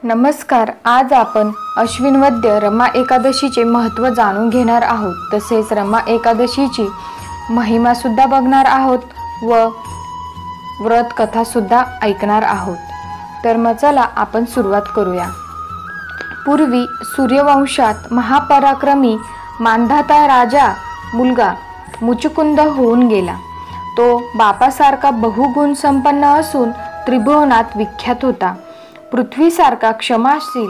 नमस्कार. आज आपण अश्विन वद्य रमा एकादशीचे महत्त्व जाणून घेणार आहोत. तसेच रमा एकादशीची महिमा सुद्धा बघणार आहोत व व्रत कथा सुद्धा ऐकणार आहोत. तर मग चला आपण सुरुवात करूया. पूर्वी सूर्यवंशात महापराक्रमी मांधाता राजा मुलगा मुचुकुंद होऊन गेला. तो बापासारखा बहुगुण संपन्न असून त्रिभुवनात विख्यात होता. पृथ्वीसारखा क्षमाशील,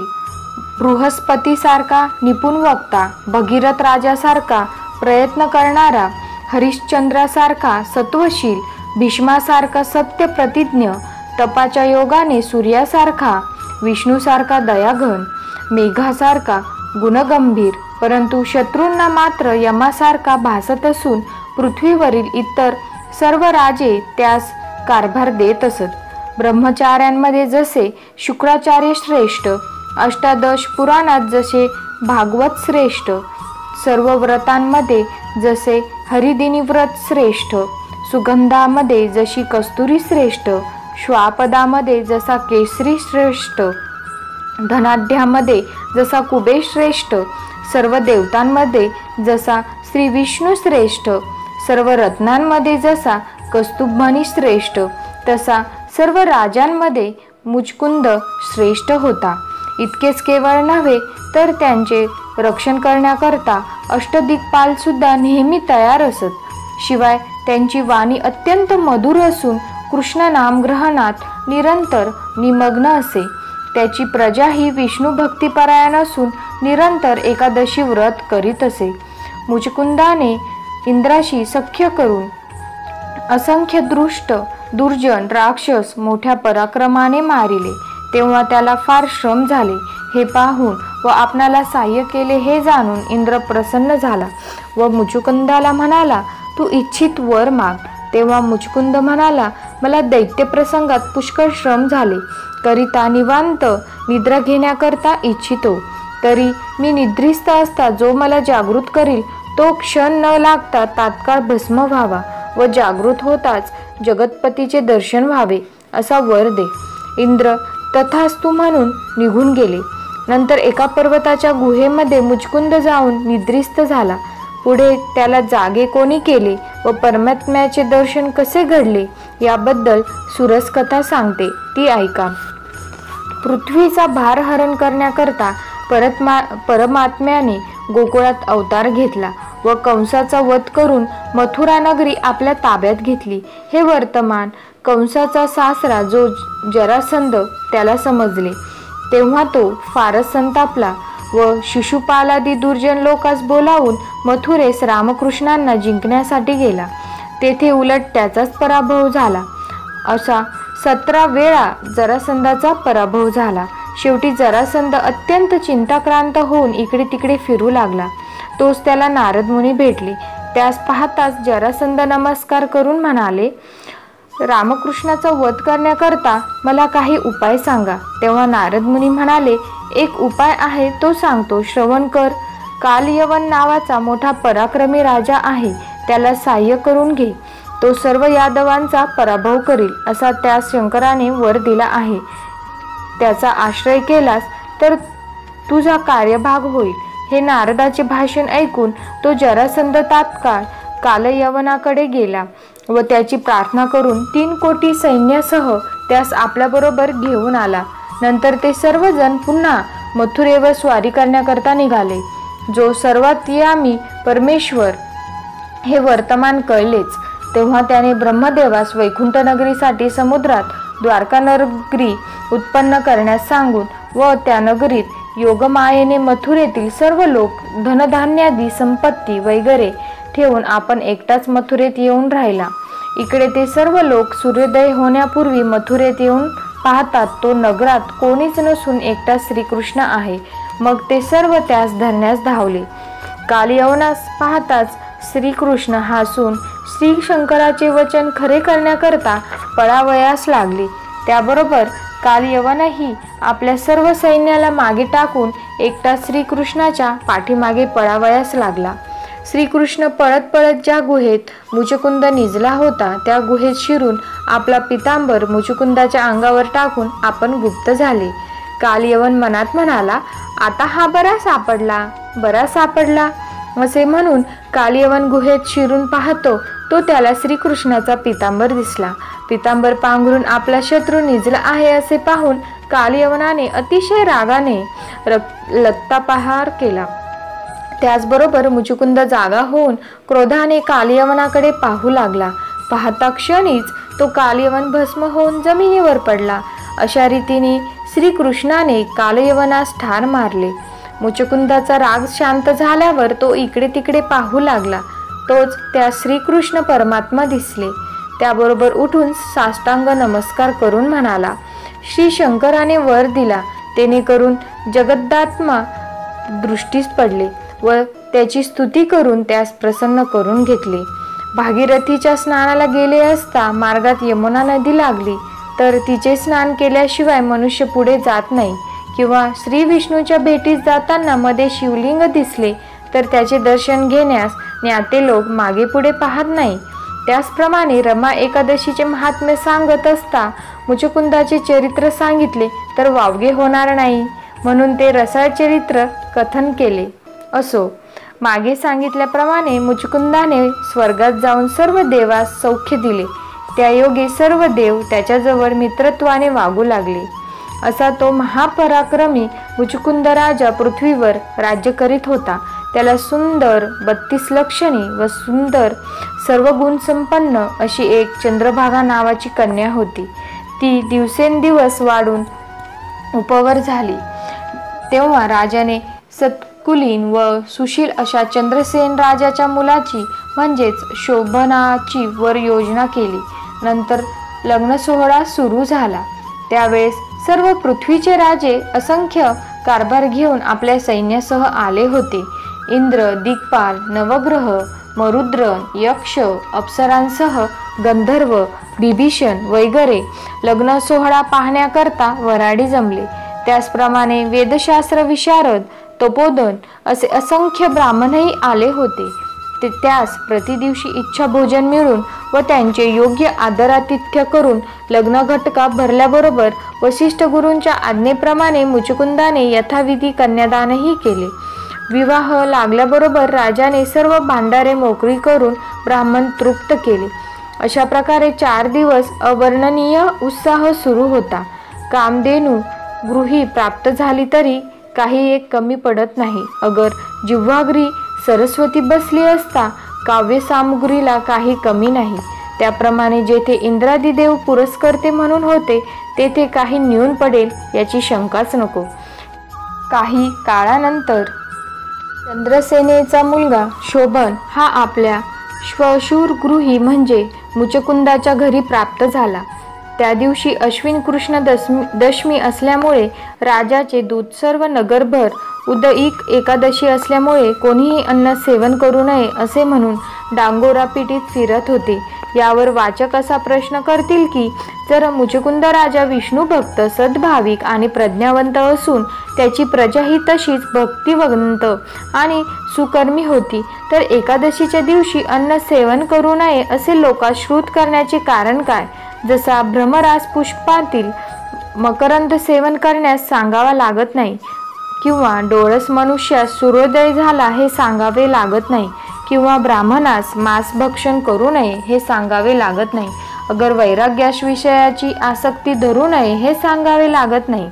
बृहस्पतीसारखा निपुण वक्ता, भगीरथ राजासारखा प्रयत्न करणारा, हरिश्चंद्रासारखा सत्वशील, भीष्मासारखा सत्य प्रतिज्ञ, तपाच्या योगाने सूर्यासारखा, विष्णूसारखा दयाघन, मेघासारखा गुणगंभीर, परंतु शत्रूंना मात्र यमासारखा भासत असून पृथ्वीवरील इतर सर्व राजे त्यास कारभार देत असत. ब्रह्मचार्यांमध्ये जसे शुक्राचार्य श्रेष्ठ, अष्टादश पुराणात जसे भागवत श्रेष्ठ, सर्व व्रतांमध्ये जसे हरिदिनी व्रत श्रेष्ठ, सुगंधामध्ये जशी कस्तुरी श्रेष्ठ, श्वापदामध्ये जसा केसरी श्रेष्ठ, धनाढ्यामध्ये जसा कुबेर श्रेष्ठ, सर्व देवतांमध्ये जसा श्री विष्णू श्रेष्ठ, सर्व रत्नांमध्ये जसा कस्तुभमणी श्रेष्ठ, तसा सर्व राजांमध्ये मुचकुंद श्रेष्ठ होता. इतकेच केवळ नव्हे तर त्यांचे रक्षण करण्याकरता अष्टदिक्पाल सुद्धा नेहमी तयार असत. शिवाय त्यांची वाणी अत्यंत मधुर असून कृष्ण नामग्रहणात निरंतर निमग्न असे. त्याची प्रजा ही विष्णू भक्तिपरायण असून निरंतर एकादशी व्रत करीत असे. मुचकुंदाने इंद्राशी सख्य करून असंख्य दुष्ट दुर्जन राक्षस मोठ्या पराक्रमाने मारिले. तेव्हा त्याला फार श्रम झाले. हे पाहून व आपणाला सहाय्य केले हे जाणून इंद्र प्रसन्न झाला व मुचुकुंदाला म्हणाला, तू इच्छित वर माग. तेव्हा मुचकुंद म्हणाला, मला दैत्य प्रसंगात पुष्कळ श्रम झाले, करिता निवांत निद्रा घेण्याकरता इच्छितो. तरी मी निद्रिस्त असता जो मला जागृत करील तो क्षण न लागता तात्काळ भस्म व्हावा व जागृत होताच जगतपतीचे दर्शन व्हावे असा वर दे. इंद्र तथास्तु म्हणून निघून गेले. नंतर एका पर्वताच्या गुहेमध्ये मुचकुंद जाऊन निद्रिस्त झाला. पुढे त्याला जागे कोणी केले व परमात्म्याचे दर्शन कसे घडले याबद्दल सुरस कथा सांगते, ती ऐका. पृथ्वीचा भार हरण करण्याकरता परमात्म्याने गोकुळात अवतार घेतला व कंसाचा वध करून मथुरा नगरी आपल्या ताब्यात घेतली. हे वर्तमान कंसाचा सासरा जो जरासंध त्याला समजले. तेव्हा तो फारच संतापला व शिशुपालादी दुर्जन लोकास बोलावून मथुरेस रामकृष्णांना जिंकण्यासाठी गेला. तेथे उलट त्याचाच पराभव झाला. असा 17 वेळा जरासंधाचा पराभव झाला. शेवटी जरासंध अत्यंत चिंताक्रांत होऊन इकडे तिकडे फिरू लागला. तोच त्याला नारद मुनी भेटले. त्यास पाहताच जरासंध नमस्कार करून म्हणाले, रामकृष्णाचा वध करण्याकरता मला काही उपाय सांगा. तेव्हा नारद मुनी म्हणाले, एक उपाय आहे तो सांगतो, श्रवण कर. कालयवन नावाचा मोठा पराक्रमी राजा आहे, त्याला सहाय्य करून घे. तो सर्व यादवांचा पराभव करील असा त्यास शंकराने वर दिला आहे. त्याचा आश्रय केलास तर तुझा कार्यभाग होईल. हे नारदाचे भाषण ऐकून तो जरासंध तात्काळ कालयवनाकडे गेला व त्याची प्रार्थना करून 3 कोटी सैन्यासह त्यास आपल्याबरोबर घेऊन आला. नंतर ते सर्वजण पुन्हा मथुरेवर स्वारी करण्याकरता निघाले. जो सर्वात यामी परमेश्वर हे वर्तमान कळलेच. तेव्हा त्याने ब्रह्मदेवास वैकुंठ नगरीसाठी समुद्रात द्वारका नगरी उत्पन्न करण्यास सांगून व त्या नगरीत योगमायेने मथुरेतील सर्व लोक धनधान्यादी संपत्ती वगैरे ठेवून आपण एकटाच मथुरेत येऊन राहिला. इकडे ते सर्व लोक सूर्योदय होण्यापूर्वी मथुरेत येऊन पाहतात तो नगरात कोणीच नसून एकटा श्रीकृष्ण आहे. मग ते सर्व त्यास धरण्यास धावले. कालयवनास पाहताच श्रीकृष्ण हसून श्री शंकराचे वचन खरे करण्याकरता पळावयास लागले. त्याबरोबर कालयवनही आपल्या सर्व सैन्याला मागे टाकून एकटा श्रीकृष्णाच्या पाठीमागे पळावयास लागला. श्रीकृष्ण पळत पळत ज्या गुहेत मुचकुंद निजला होता त्या गुहेत शिरून आपला पितांबर मुचकुंदाच्या अंगावर टाकून आपण गुप्त झाले. कालयवन मनात म्हणाला, आता हा बरा सापडला असे म्हणून कालयवन गुहेत शिरून पाहतो तो त्याला श्रीकृष्णाचा पितांबर दिसला. पितांबर पांघरून आपला शत्रू निजला आहे असे पाहून कालयवनाने अतिशय रागाने लत्तापहार केला. त्याचबरोबर मुचुकुंद जागा होऊन क्रोधाने कालयवनाकडे पाहू लागला. पाहता क्षणीच तो कालयवन भस्म होऊन जमिनीवर पडला. अशा रीतीने श्रीकृष्णाने कालयवनास ठार मारले. मुचुकुंदाचा राग शांत झाल्यावर तो इकडे तिकडे पाहू लागला. तोच त्या श्रीकृष्ण परमात्मा दिसले. त्याबरोबर उठून साष्टांग नमस्कार करून म्हणाला, श्री शंकराने वर दिला तेने करून जगद्धात्मा दृष्टीस पडले व त्याची स्तुती करून त्यास प्रसन्न करून घेतले. भागीरथीच्या स्नानाला गेले असता मार्गात यमुना नदी लागली तर तिचे स्नान केल्याशिवाय मनुष्य पुढे जात नाही, किंवा श्री विष्णूच्या भेटीस जाताना मध्ये शिवलिंग दिसले तर त्याचे दर्शन घेण्यास ज्ञाते लोक मागे पुढे पाहत नाही. त्याचप्रमाणे रमा एकादशीचे महात्म्य सांगत असता मुचुकुंदाचे चरित्र सांगितले तर वावगे होणार नाही, म्हणून ते रसाळ चरित्र कथन केले. असो, मागे सांगितल्याप्रमाणे मुचुकुंदाने स्वर्गात जाऊन सर्व देवास सौख्य दिले. त्यायोगे सर्व देव त्याच्याजवळ मित्रत्वाने वागू लागले. असा तो महापराक्रमी मुचुकुंद राजा पृथ्वीवर राज्य करीत होता. त्याला सुंदर 32 लक्षणी व सुंदर सर्व गुण संपन्न अशी एक चंद्रभागा नावाची कन्या होती. ती दिवसेंदिवस वाढून उपवर झाली. तेव्हा राजाने सत्कुलीन व सुशील अशा चंद्रसेन राजाच्या मुलाची म्हणजेच शोभनाची वर योजना केली. नंतर लग्न सोहळा सुरू झाला. त्यावेळेस सर्व पृथ्वीचे राजे असंख्य कारभार घेऊन आपल्या सैन्यासह आले होते. इंद्र, दिक्पाल, नवग्रह, मरुद्र, यक्ष, अप्सरांसह गंधर्व, बिभीषण वगैरे लग्न सोहळा पाहण्याकरता वऱ्हाडी जमले. त्याचप्रमाणे वेदशास्त्र विशारद, तपोधन असे असंख्य ब्राह्मणही आले होते. त्यास प्रतिदिवशी इच्छा भोजन मिळून व त्यांचे योग्य आदरातिथ्य करून लग्न घटका भरल्याबरोबर वसिष्ठ गुरूंच्या आज्ञेप्रमाणे मुचुकुंदाने यथाविधी कन्यादानही केले. विवाह लागल्याबरोबर राजाने सर्व भांडारे मोकळी करून ब्राह्मण तृप्त केले. अशा प्रकारे 4 दिवस अवर्णनीय उत्साह सुरू होता. कामधेनू गृही प्राप्त झाली तरी काही एक कमी पडत नाही. अगर जिव्हाग्री सरस्वती बसली असता काव्य सामुग्रीला काही कमी नाही. त्याप्रमाणे जेथे इंद्रादी देव पुरस्कर्ते म्हणून होते तेथे काही न्यून पडेल याची शंकाच नको. काही काळानंतर चंद्रसेनेचा मुलगा शोभन हा आपल्या श्वशूर गृही म्हणजे मुचकुंदाच्या घरी प्राप्त झाला. त्या दिवशी अश्विन कृष्ण दशमी असल्यामुळे राजाचे दूत सर्व नगरभर उदयिक एकादशी असल्यामुळे कोणीही अन्न सेवन करू नये असे म्हणून डांगोरा पिटीत फिरत होते. यावर वाचक असा प्रश्न करतील की जर मुचुकुंद राजा विष्णू भक्त, सद्भाविक आणि प्रज्ञावंत असून त्याची प्रजा ही तशीच भक्तिवंत आणि सुकर्मी होती तर एकादशीच्या दिवशी अन्न सेवन करू नये असे लोकाश्रुत करण्याचे कारण काय? जसा भ्रमरास पुष्पातील मकरंद सेवन करण्यास सांगावा लागत नाही, किंवा डोळस मनुष्यास सूर्योदय झाला हे सांगावे लागत नाही, किंवा ब्राह्मणास मांस भक्षण करू नये हे सांगावे लागत नाही, अगर वैराग्यास विषयाची आसक्ती धरू नये हे सांगावे लागत नाही.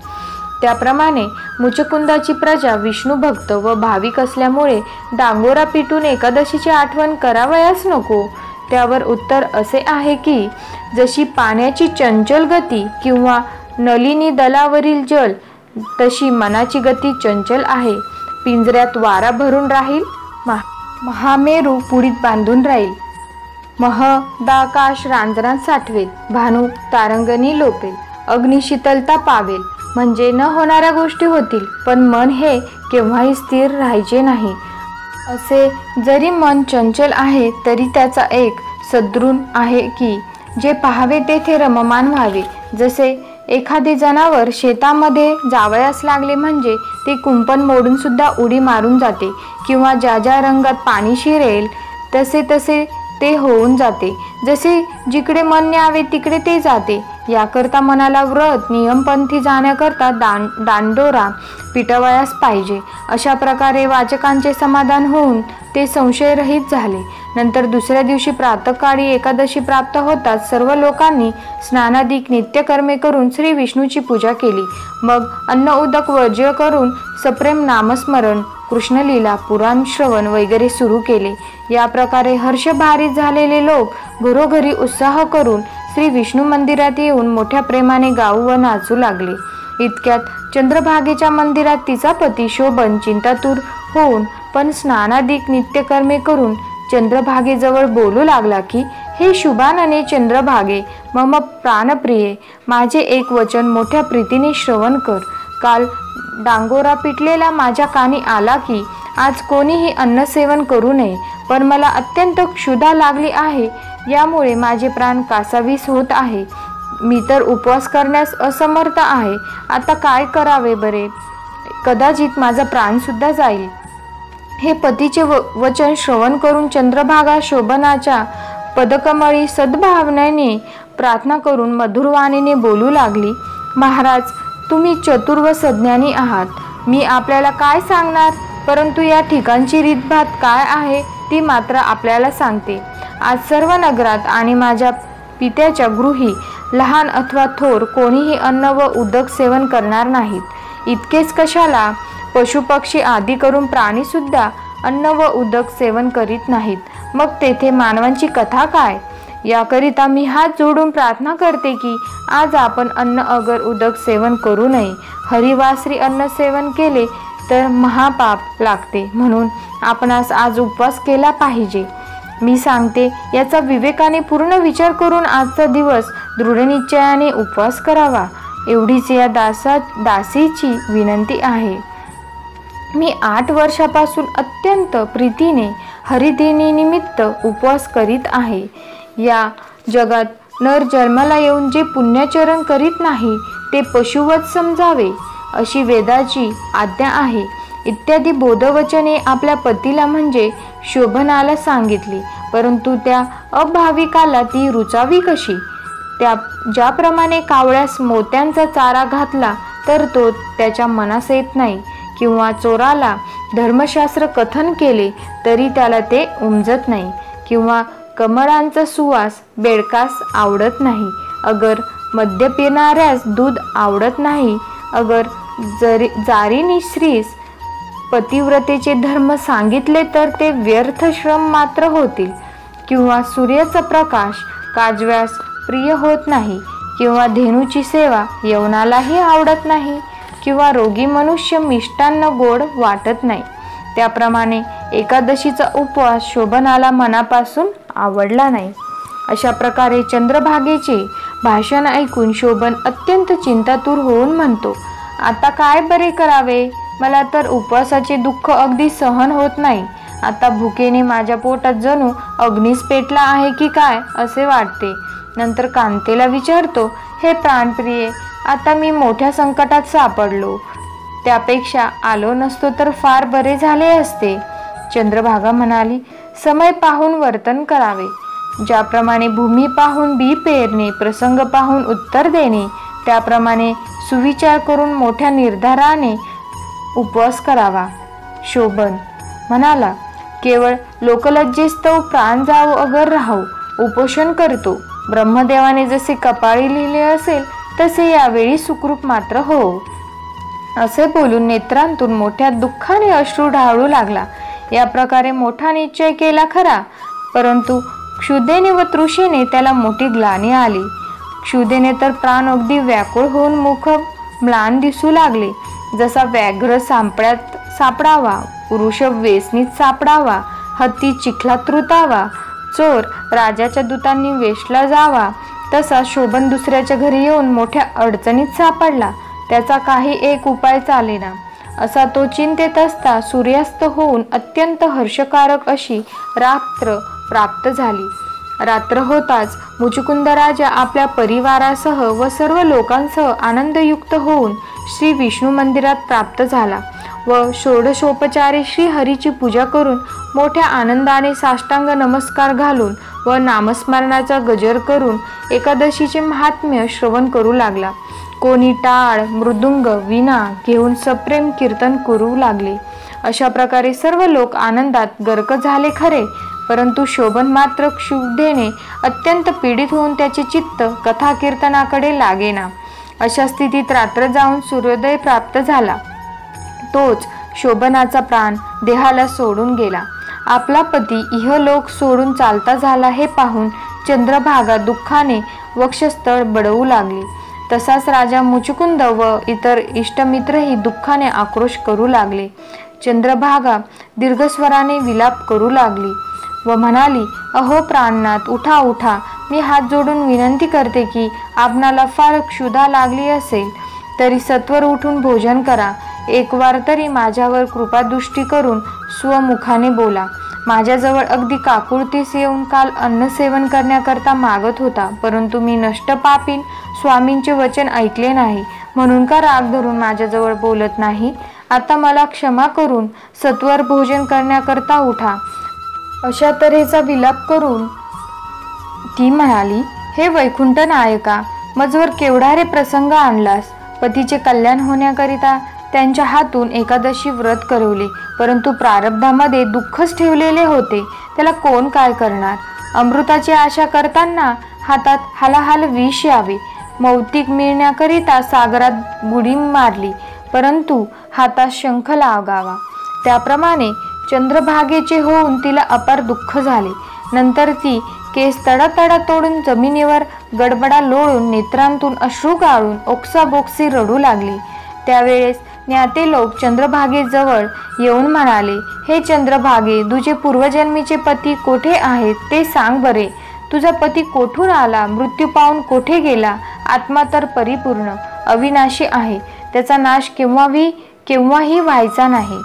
त्याप्रमाणे मुचकुंदाची प्रजा विष्णू भक्त व भाविक असल्यामुळे डांगोरा पिटून एकादशीची आठवण करावयास नको. त्यावर उत्तर असे आहे की जशी पाण्याची चंचल गती किंवा नलिनी दलावरील जल तशी मनाची गती चंचल आहे. पिंजऱ्यात वारा भरून राहील, महामेरू पुरीत बांधून राहील, महदाकाश रांजणात साठवेल, भानू तारंगणी लोपेल, अग्नी शीतलता पावेल, म्हणजे न होणाऱ्या गोष्टी होतील पण मन हे केव्हाही स्थिर राहायचे नाही. असे जरी मन चंचल आहे तरी त्याचा एक सद्गुण आहे की जे पाहावे तेथे रममान व्हावे. जसे एखादे जनावर शेतामध्ये जावयास लागले म्हणजे ते कुंपण मोडून सुद्धा उडी मारून जाते, किंवा ज्या ज्या रंगात पाणी शिरेल तसे तसे ते होऊन जाते. जसे जिकडे मन न्यावे तिकडे ते जाते. याकरता मनाला व्रत नियमपंथी जाण्याकरता दांडोरा पिटवायच पाहिजे. अशा प्रकारे वाचकांचे समाधान होऊन ते संशयरहित झाले. नंतर दुसऱ्या दिवशी प्रातःकाळी एकादशी प्राप्त होताच सर्व लोकांनी स्नानादिक नित्यकर्मे करून श्री विष्णूची पूजा केली. मग अन्न उदक वर्ज्य करून सप्रेम नामस्मरण, कृष्णलीला, पुराण श्रवण वगैरे सुरू केले. या प्रकारे हर्षभारित झालेले लोक घरोघरी उत्साह करून श्री विष्णू मंदिरात येऊन मोठ्या प्रेमाने गाऊ व नाचू लागले. इतक्यात चंद्रभागेच्या मंदिरात तिचा पती शोभन चिंतातूर होऊन पण स्नानादिक नित्यकर्मे करून चंद्रभागेजवळ बोलू लागला की, हे शुभानने चंद्रभागे, मम प्राणप्रिये, माझे एक वचन मोठ्या प्रीतीने श्रवण कर. काल डांगोरा पिटलेला माझ्या कानी आला की आज कोणीही अन्न सेवन करू नये, पण मला अत्यंत क्षुधा लागली आहे. यामुळे माझे प्राण कासावीस होत आहे. मी तर उपवास करण्यास असमर्थ आहे. आता काय करावे बरे? कदाचित माझा प्राण सुद्धा जाईल. हे पतीचे वचन श्रवण करून चंद्रभागा शोभनाच्या पदकमळी सद्भावनेने प्रार्थना करून मधुरवाणीने बोलू लागली, महाराज, तुम्ही चतुर व सज्ञानी आहात. मी आपल्याला काय सांगणार, परंतु या ठिकाणची रीतभात काय आहे ती मात्र आपल्याला सांगते. आज सर्व नगरात आणि माझ्या पित्याच्या गृही लहान अथवा थोर कोणीही अन्न व उदक सेवन करणार नाहीत. इतकेच कशाला, पशुपक्षी आदी करून प्राणी सुद्धा अन्न व उदक सेवन करीत नाहीत. मग तेथे मानवांची कथा काय? याकरिता मी हात जोडून प्रार्थना करते की आज आपण अन्न अगर उदक सेवन करू नये. हरिवासरी अन्न सेवन केले तर महापाप लागते, म्हणून आपणास आज उपवास केला पाहिजे. मी सांगते याचा विवेकाने पूर्ण विचार करून आजचा दिवस दृढनिश्चयाने उपवास करावा, एवढीच या दासीची विनंती आहे. मी 8 वर्षापासून अत्यंत प्रीतीने हरिदिनीनिमित्त उपवास करीत आहे. या जगात नर जन्माला येऊन जे पुण्याचरण करीत नाही ते पशुवत समजावे, अशी वेदाची आज्ञा आहे. इत्यादी बोधवचने आपल्या पतीला म्हणजे शोभनाला सांगितली, परंतु त्या अभाविकाला ती रुचावी कशी? ज्याप्रमाणे कावळ्यास मोत्यांचा चारा घातला तर तो त्याच्या मनास येत नाही, किंवा चोराला धर्मशास्त्र कथन केले तरी त्याला ते उमजत नाही, किंवा कमळांचा सुवास बेडकास आवडत नाही, अगर मद्य पिणाऱ्यास दूध आवडत नाही, अगर जारीनी स्त्रीस पतिव्रतेचे धर्म सांगितले तर ते व्यर्थ श्रम मात्र होतील, किंवा सूर्याचा प्रकाश काजव्यास प्रिय होत नाही, किंवा धेनूची सेवा यवनालाही आवडत नाही, किंवा रोगी मनुष्य मिष्टान्न गोड वाटत नाही. त्याप्रमाणे एकादशीचा उपवास शोभनाला मनापासून आवडला नाही. अशा प्रकारे चंद्रभागेचे भाषण ऐकून शोभन अत्यंत चिंतातूर होऊन म्हणतो, आता काय बरे करावे? मला तर उपवासाचे दुःख अगदी सहन होत नाही. आता भुकेने माझ्या पोटात जणू अग्नीस पेटला आहे की काय असे वाटते. नंतर कांतेला विचारतो, हे प्राणप्रिये, आता मी मोठ्या संकटात सापडलो. त्यापेक्षा आलो नसतो तर फार बरे झाले असते. चंद्रभागा म्हणाली, समय पाहून वर्तन करावे. ज्याप्रमाणे भूमी पाहून बी पेरणे, प्रसंग पाहून उत्तर देणे, त्याप्रमाणे सुविचार करून मोठ्या निर्धाराने उपवास करावा. शोभन म्हणाला, केवळ लोकलज्जेस्तव प्राण जावो अगर राहू उपोषण करतो. ब्रह्मदेवाने जसे कपाळी लिहिले असेल तसे यावेळी सुखरूप मात्र हो. असे बोलून नेत्रांतून मोठ्या दुःखाने अश्रू ढाळू लागला. या प्रकारे मोठा निश्चय केला खरा, परंतु क्षुधेने व तृषेने त्याला मोठी ग्लानी आली. क्षुधेने तर प्राण अगदी व्याकुळ होऊन मुख म्लान दिसू लागले. जसा व्याघ्र सापड्यात सापडावा, वृषभ वेसनीत सापडावा, हत्ती चिखलात रुतावा, चोर राजाच्या दूतांनी वेशला जावा, तसा शोभन दुसऱ्याच्या घरी येऊन मोठ्या अडचणीत सापडला. त्याचा काही एक उपाय चालेना. असा तो चिंतेत असता सूर्यास्त होऊन अत्यंत हर्षकारक अशी रात्र प्राप्त झाली. रात्र होताच मुचुकुंद राजा आपल्या परिवारासह व सर्व लोकांसह आनंदयुक्त होऊन श्री विष्णू मंदिरात प्राप्त झाला व षोडशोपचारे श्री हरीची पूजा करून मोठ्या आनंदाने साष्टांग नमस्कार घालून व नामस्मरणाचा गजर करून एकादशीचे महात्म्य श्रवण करू लागला. कोणी टाळ, मृदुंग, वीणा घेऊन सप्रेम कीर्तन करू लागले. अशा प्रकारे सर्व लोक आनंदात गर्क झाले खरे, परंतु शोभन मात्र क्षुधेने अत्यंत पीडित होऊन त्याचे चित्त कथा कीर्तनाकडे लागेना. अशा स्थितीत रात्र जाऊन सूर्योदय प्राप्त झाला. तोच शोभनाचा प्राण देहाला सोडून गेला. आपला पती इहलोक सोडून चालता झाला हे पाहून चंद्रभागा दुःखाने वक्षस्थळ बडवू लागली. तसाच राजा मुचुकुंद व इतर इष्टमित्रही दुःखाने आक्रोश करू लागले. चंद्रभागा दीर्घस्वराने विलाप करू लागली व म्हणाली, अहो प्राणनाथ, उठा उठा. मी हात जोडून विनंती करते की आपणाला फार क्षुधा लागली असेल तरी सत्वर उठून भोजन करा. एक वार तरी माझ्यावर कृपादृष्टी करून स्वमुखाने बोला. माझ्याजवळ अगदी काकुळतीस येऊन काल अन्न सेवन करण्याकरता मागत होता, परंतु मी नष्ट पापीन स्वामींचे वचन ऐकले नाही म्हणून का राग धरून माझ्याजवळ बोलत नाही. आता मला क्षमा करून सत्वर भोजन करण्याकरता उठा. अशा तऱ्हेचा विलाप करून ती म्हणाली, हे वैकुंठ नायका, मजवर केवढा रे प्रसंग आणलास. पतीचे कल्याण होण्याकरिता त्यांच्या हातून एकादशी व्रत करवले, परंतु प्रारब्धामध्ये दुःखच ठेवलेले होते. त्याला कोण काय करणार. अमृताची आशा करताना हातात हालाहाल विष यावे. मौतिक मिळण्याकरिता सागरात बुडी मारली, परंतु हातात शंख लागावा. त्याप्रमाणे चंद्रभागेचे होऊन तिला अपार दुःख झाले. नंतर ती केस तडातडा तोडून जमिनीवर गडबडा लोळून नेत्रांतून अश्रू गाळून ओक्साबोक्सी रडू लागली. त्यावेळेस ज्ञाते लोक चंद्रभागेजवळ येऊन म्हणाले, हे चंद्रभागे, तुझे पूर्वजन्मीचे पती कोठे आहेत ते सांग बरे. तुझा पती कोठून आला, मृत्यू पावून कोठे गेला. आत्मा तर परिपूर्ण अविनाशी आहे, त्याचा नाश केव्हाही व्हायचा नाही.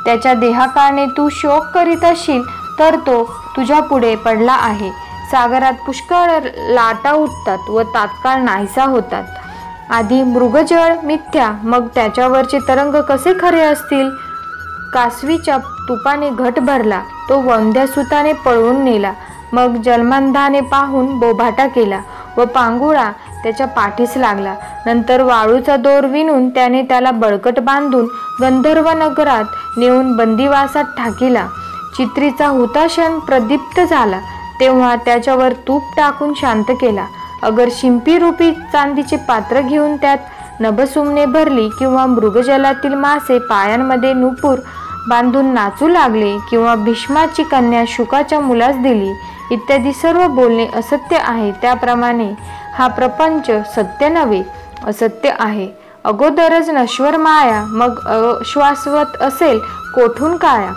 त्याच्या देहाकारणे तू शोक करीत असशील तर तो तुझ्या पुढे पडला आहे. सागरात पुष्कळ लाटा उठतात व तात्काळ नाहीसा होतात. आधी मृगजळ मिथ्या, मग त्याच्यावरचे तरंग कसे खरे असतील. कासवीच्या तुपाने घट भरला, तो वंध्यासुताने पळवून नेला. मग जलमंदाने पाहून बोभाटा केला व पांगुळा त्याच्या पाठीस लागला. नंतर वाळूचा दोर विणून त्याने त्याला बळकट बांधून गंधर्व नगरात नेऊन बंदिवासात टाकिला. चित्रीचा हुताशन प्रदीप्त झाला तेव्हा त्याच्यावर तूप टाकून शांत केला. अगर शिंपी रूपी चांदीचे पात्र घेऊन त्यात नभसुमने भरली किंवा मृगजलातील मासे पायांमध्ये नुपूर बांधून नाचू लागले किंवा भीष्माची कन्या शुकाच्या मुलास दिली इत्यादी सर्व बोलणे असत्य आहे, त्याप्रमाणे हा प्रपंच सत्य नव्हे, असत्य आहे. अगोदरच नश्वर माया, मग अश्वासवत असेल कोठून काया.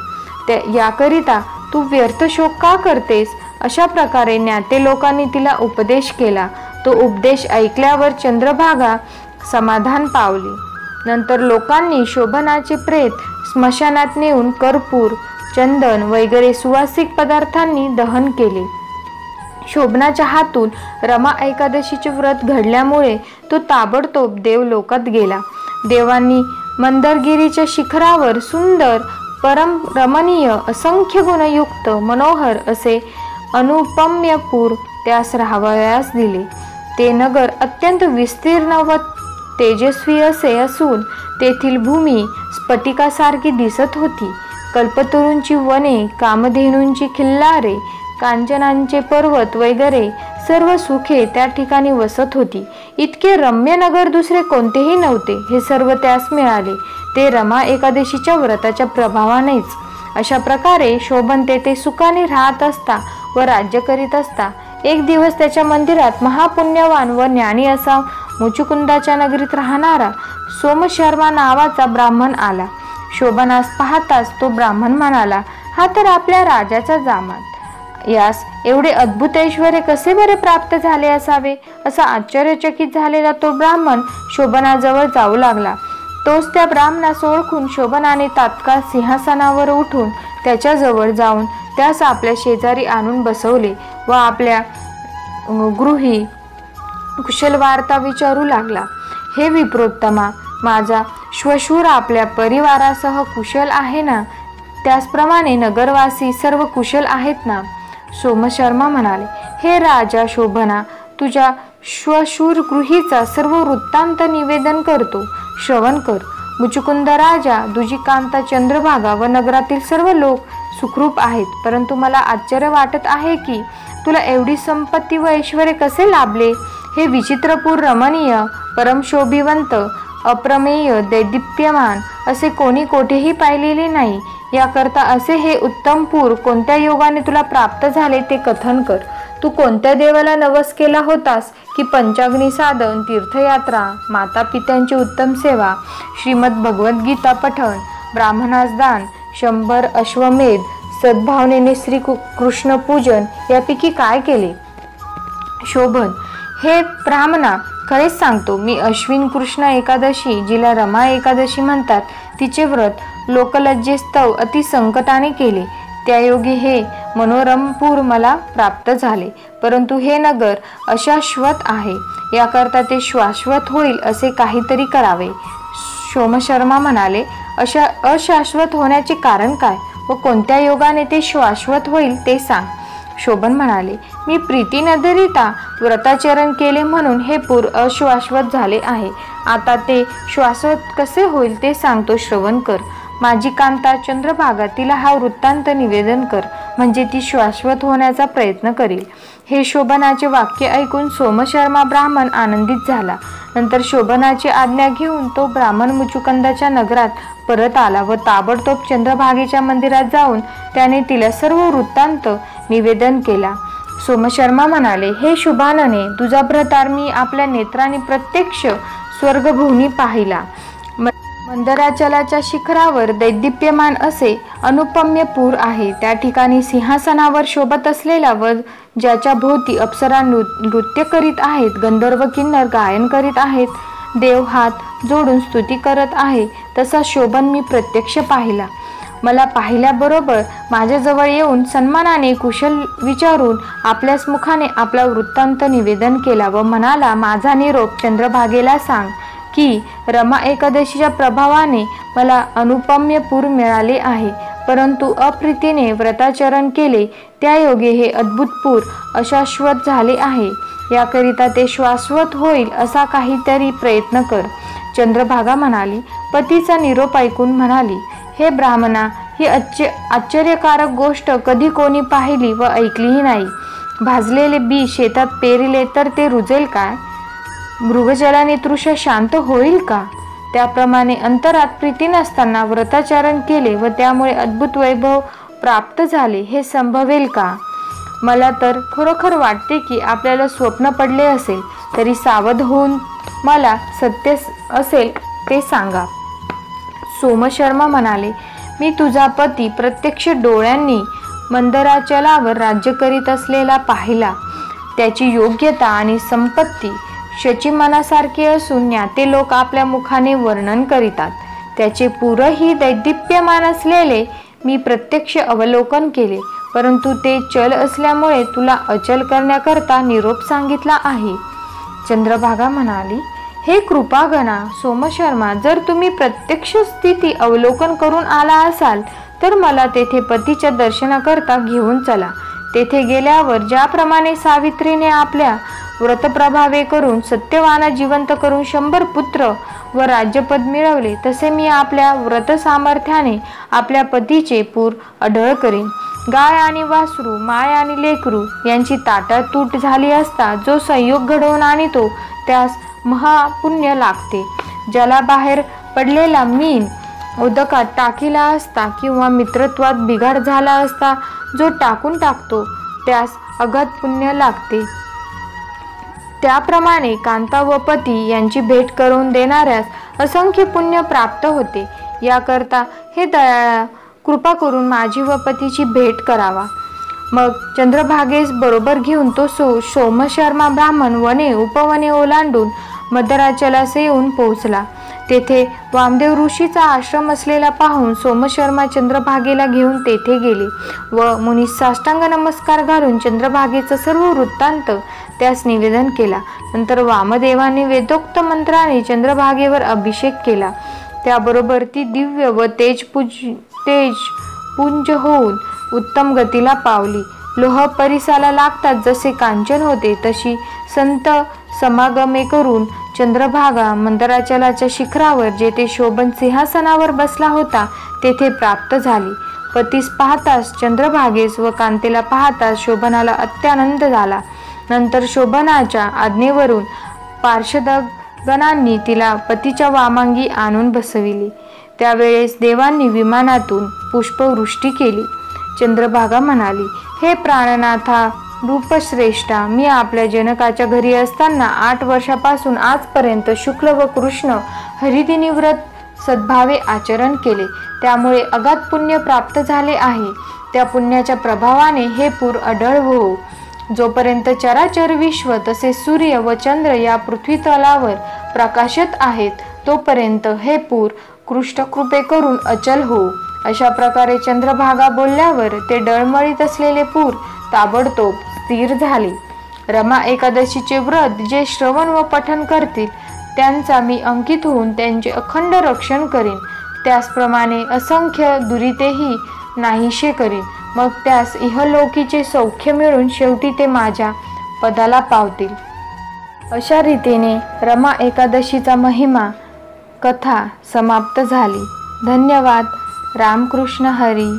याकरिता तू व्यर्थ शोक का करतेस. अशा प्रकारे ज्ञाते लोकांनी तिला उपदेश केला. तो उपदेश ऐकल्यावर चंद्रभागा समाधान पावली. नंतर लोकांनी शोभनाचे प्रेत स्मशानात नेऊन कर्पूर, चंदन वगैरे सुवासिक पदार्थांनी दहन केले. शोभनाच्या हातून रमा एकादशीचे व्रत घडल्यामुळे तो ताबडतोब देवलोकात गेला. देवांनी मंदरगिरीच्या शिखरावर सुंदर, परम रमणीय, असंख्य गुणयुक्त, मनोहर असे अनुपम्यपूर त्यास राहावयास दिले. ते नगर अत्यंत विस्तीर्ण व तेजस्वी असे असून तेथील भूमी स्फटिकासारखी दिसत होती. कल्पतरूंची वने, कामधेनूंची खिल्लारे, कांचनांचे पर्वत वगैरे सर्व सुखे त्या ठिकाणी वसत होती. इतके रम्य नगर दुसरे कोणतेही नव्हते. हे सर्व त्यास मिळाले ते रमा एकादशीच्या व्रताच्या प्रभावानेच. अशा प्रकारे शोभन तेथे सुखाने राहत असता व राज्य करीत असता एक दिवस त्याच्या मंदिरात महापुण्यवान व ज्ञानी असा मुचुकुंदाच्या नगरीत राहणारा सोमशर्मा नावाचा ब्राह्मण आला. शोभनास पाहताच तो ब्राह्मण म्हणाला, हा तर आपल्या राजाचा जामात. यास एवढे अद्भुत ऐश्वर्य कसे बरे प्राप्त झाले असावे. असा आश्चर्यचकित झालेला तो ब्राह्मण शोभनाजवळ जाऊ लागला. तोच त्या ब्राह्मणास ओळखून शोभनाने तात्काळ सिंहासनावर उठून त्याच्याजवळ जाऊन त्यास आपल्या शेजारी आणून बसवले व आपल्या गृही कुशल वार्ता विचारू लागला. हे विप्रोत्तमा, माझा श्वशूर आपल्या परिवारासह कुशल आहे ना. त्याचप्रमाणे नगरवासी सर्व कुशल आहेत ना. सोमशर्मा म्हणाले, हे राजा शोभना, तुझ्या श्वशूरगृहीचा सर्व वृत्तांत निवेदन करतो, श्रवण कर. मुचुकुंद राजा, तुझी कांता चंद्रभागा व नगरातील सर्व लोक सुखरूप आहेत, परंतु मला आश्चर्य वाटत आहे की तुला एवढी संपत्ती व ऐश्वर्य कसे लाभले. हे विचित्रपूर रमणीय, परमशोभिवंत, अप्रमेय, दैदिप्यमान असे कोणी कोठेही पाहिलेले नाही. याकरता असे हे उत्तमपूर कोणत्या योगाने तुला प्राप्त झाले ते कथन कर. तू कोणत्या देवाला नवस केला होतास की पंचाग्नी साधन, तीर्थयात्रा, माता पित्यांची उत्तम सेवा, श्रीमद भगवद्गीता पठण, ब्राह्मणास दान, 100 अश्वमेध, सद्भावनेने श्री कृष्ण पूजन यापैकी काय केले. शोभन, हे ब्राह्मणा, खरेच सांगतो, मी अश्विन कृष्ण एकादशी, जिला रमा एकादशी म्हणतात, तिचे व्रत लोकलज्जेस्तव अति संकटाने केले. त्यायोगी हे मनोरमपूर मला प्राप्त झाले. परंतु हे नगर अशाश्वत आहे, याकरता ते शाश्वत होईल असे काहीतरी करावे. सोमशर्मा म्हणाले, अशाश्वत होण्याचे कारण काय व कोणत्या योगाने ते शाश्वत होईल ते सांग. शोभन म्हणाले, मी प्रीती न धरिता व्रताचरण केले म्हणून हे पूर अशाश्वत झाले आहे. आता ते शाश्वत कसे होईल ते सांगतो, श्रवण कर. माझी कांता चंद्रभागा, तिला हा वृत्तांत निवेदन कर, म्हणजे ती शाश्वत होण्याचा प्रयत्न करेल. हे शोभनाचे वाक्य ऐकून सोमशर्मा ब्राह्मण आनंदित झाला. नंतर शोभनाची आज्ञा घेऊन तो ब्राह्मण मुचुकुंदाच्या नगरात परत आला व ताबडतोब चंद्रभागेच्या मंदिरात जाऊन त्याने तिला सर्व वृत्तांत निवेदन केला. सोमशर्मा म्हणाले, हे शुभानने, तुझा भ्रतार मी आपल्या नेत्रांनी प्रत्यक्ष स्वर्गभूमी पाहिला. मंदराचलाच्या शिखरावर दैदिप्यमान असे अनुपम्य पूर आहे. त्या ठिकाणी सिंहासनावर शोभत असलेला व ज्याच्या भोवती अप्सरा नृत्य करीत आहेत, गंधर्व किन्नर गायन करीत आहेत, देव हात जोडून स्तुती करत आहे, तसा शोभन मी प्रत्यक्ष पाहिला. मला पाहिल्याबरोबर माझ्याजवळ येऊन सन्मानाने कुशल विचारून आपल्याच मुखाने आपला वृत्तांत निवेदन केला व म्हणाला, माझा निरोप चंद्रभागेला सांग की रमा एकादशीच्या प्रभावाने मला अनुपम्य पूर मिळाले आहे, परंतु अप्रीतीने व्रताचरण केले त्यायोगे हे अद्भुत पूर अशाश्वत झाले आहे. याकरिता ते शाश्वत होईल असा काहीतरी प्रयत्न कर. चंद्रभागा म्हणाली, पतीचा निरोप ऐकून म्हणाली, हे ब्राह्मणा, ही आश्चर्यकारक गोष्ट कधी कोणी पाहिली व ऐकलीही नाही. भाजलेले बी शेतात पेरिले तर ते रुजेल काय? मृगजलाने तृष्णा शांत होईल का? त्याप्रमाणे अंतरात प्रीती नसताना व्रताचरण केले व त्यामुळे अद्भुत वैभव प्राप्त झाले, हे संभवेल का? मला तर खरोखर वाटते की आपल्याला स्वप्न पडले असेल, तरी सावध होऊन मला सत्य असेल ते सांगा. सोमशर्मा म्हणाले, मी तुझा पती प्रत्यक्ष डोळ्यांनी मंदराचलावर राज्य करीत असलेला पाहिला. त्याची योग्यता आणि संपत्ती शचीमनासारखे असून ज्ञाते लोक आपल्या मुखाने वर्णन करीतात. त्याचे पूरही दैदिप्यमान असलेले मी प्रत्यक्ष अवलोकन केले, परंतु ते चल असल्यामुळे तुला अचल करण्याकरता निरोप सांगितला आहे. चंद्रभागा म्हणाली, हे कृपागणा सोमशर्मा, जर तुम्ही प्रत्यक्ष स्थिती अवलोकन करून आला असाल तर मला तेथे पतीच्या दर्शनाकरता घेऊन चला. तेथे गेल्यावर ज्याप्रमाणे सावित्रीने आपल्या व्रतप्रभावे करून सत्यवाना जिवंत करून 100 पुत्र व राज्यपद मिळवले, तसे मी आपल्या व्रत सामर्थ्याने आपल्या पतीचे पूर अढळ करेन. गाय आणि वासरू, माय आणि लेकरू यांची ताटातूट झाली असता जो संयोग घडवून आणतो त्यास महापुण्य लागते. ज्याला बाहेर पडलेला मीन उदकात टाकीला असता किंवा मित्रत्वात बिघाड झाला असता जो टाकून टाकतो त्यास अगाध पुण्य लागते. त्याप्रमाणे कांता व पती यांची भेट करून देणाऱ्यास असंख्य पुण्य प्राप्त होते. याकरता हे दयाळा, कृपा करून माझी व पतीची भेट करावा. मग चंद्रभागेस बरोबर घेऊन तो सोमशर्मा ब्राह्मण वने उपवने ओलांडून मदराचलास येऊन पोहोचला. तेथे वामदेव ऋषीचा आश्रम असलेला पाहून सोमशर्मा चंद्रभागेला घेऊन तेथे गेले व मुनीस साष्टांग नमस्कार घालून चंद्रभागेचा सर्व वृत्तांत त्यास निवेदन केला. नंतर वामदेवाने वेदोक्त मंत्राने चंद्रभागेवर अभिषेक केला. त्याबरोबर ती दिव्य व तेजपुंज होऊन उत्तम गतीला पावली. लोह परिसाला लागतात जसे कांचन होते, तशी संत समागमे करून चंद्रभागा मंदराचलाच्या शिखरावर जेथे शोभन सिंहासनावर बसला होता तेथे प्राप्त झाली. पतीस पाहताच चंद्रभागेस व कांतेला पाहताच शोभनाला अत्यानंद झाला. नंतर शोभनाच्या आज्ञेवरून पार्षदगणांनी तिला पतीच्या वामांगी आणून बसविली. त्यावेळेस देवांनी विमानातून पुष्पवृष्टी केली. चंद्रभागा म्हणाली, हे प्राणनाथा रूपश्रेष्ठा, मी आपल्या जनकाच्या घरी असताना 8 वर्षापासून आजपर्यंत शुक्ल व कृष्ण हरिदिनी व्रत सद्भावे आचरण केले. त्यामुळे अगाध पुण्य प्राप्त झाले आहे. त्या पुण्याच्या प्रभावाने हे पूर अढळ हो. जोपर्यंत चराचर विश्व तसे सूर्य व चंद्र या पृथ्वी तलावर प्रकाशत आहेत तोपर्यंत हे पूर कृष्णकृपे करून अचल हो. अशा प्रकारे चंद्रभागा बोलल्यावर ते डळमळीत असलेले पूर ताबडतोब स्थिर झाले. रमा एकादशीचे व्रत जे श्रवण व पठन करतील त्यांचा मी अंकित होऊन त्यांचे अखंड रक्षण करीन. त्याचप्रमाणे असंख्य दुरितेही नाहीशे करीन. मग त्यास इहलोकीचे सौख्य मिळून शेवटी ते माझ्या पदाला पावतील. अशा रीतीने रमा एकादशीचा महिमा कथा समाप्त झाली. धन्यवाद. रामकृष्ण हरी.